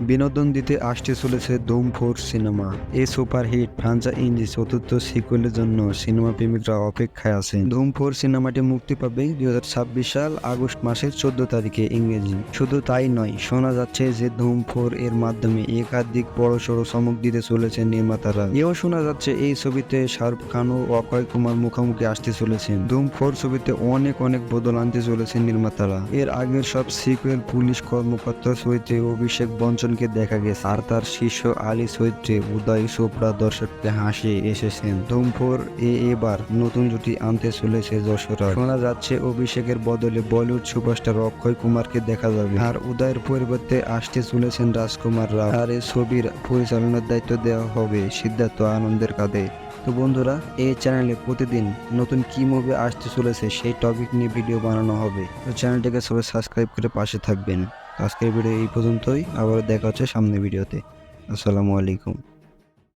বিনোদন দিতে আসতে চলেছে ধুম 4 সিনেমা। এই সুপারহিট ফ্রাঞ্চাইজি চতুর্থ সিকুয়েলের জন্য সিনেমা প্রেমিকরা অপেক্ষায় আছেন। ধুম 4 সিনেমাটি মুক্তি পাবে 2026 সাল আগস্ট মাসের 14 তারিখে ইংরেজি। শুধু তাই নয়, শোনা যাচ্ছে যে ধুম 4 এর মাধ্যমে একাধিক বড়সড় চমক দিতে চলেছেন নির্মাতারা। এও শোনা যাচ্ছে এই ছবিতে শাহরুখ খান ও অক্ষয় কুমার মুখোমুখি আসতে চলেছেন। ধুম 4 ছবিতে অনেক বদল আনতে চলেছেন নির্মাতারা। এর আগের সব সিকুয়েল পুলিশ কর্মকর্তার চরিত্রে অভিষেক বচ্চনকে দেখা গেছে, আর তার শিষ্য আলী চরিত্রে উদয় চোপড়া দর্শককে হাসিয়ে এসেছেন। ধুম 4 এবার নতুন জুটি আনতে চলেছে যশোরা। শোনা যাচ্ছে অভিষেকের বদলে বলিউড সুপারস্টার অক্ষয় কুমারকে দেখা যাবে, আর উদয়ের পরিবর্তে আসতে চলেছেন রাজকুমার রাও। আর এই ছবির পরিচালনার দায়িত্ব দেওয়া হবে সিদ্ধার্থ আনন্দের কাঁধে। তো বন্ধুরা, এই চ্যানেলে প্রতিদিন নতুন কি মুভি আসতে চলেছে সেই টপিক নিয়ে ভিডিও বানানো হবে। তো চ্যানেলটিকে সবাই সাবস্ক্রাইব করে পাশে থাকবেন। আজকের ভিডিও এই পর্যন্তই, আবার দেখা হচ্ছে সামনের ভিডিওতে। আসসালামু আলাইকুম।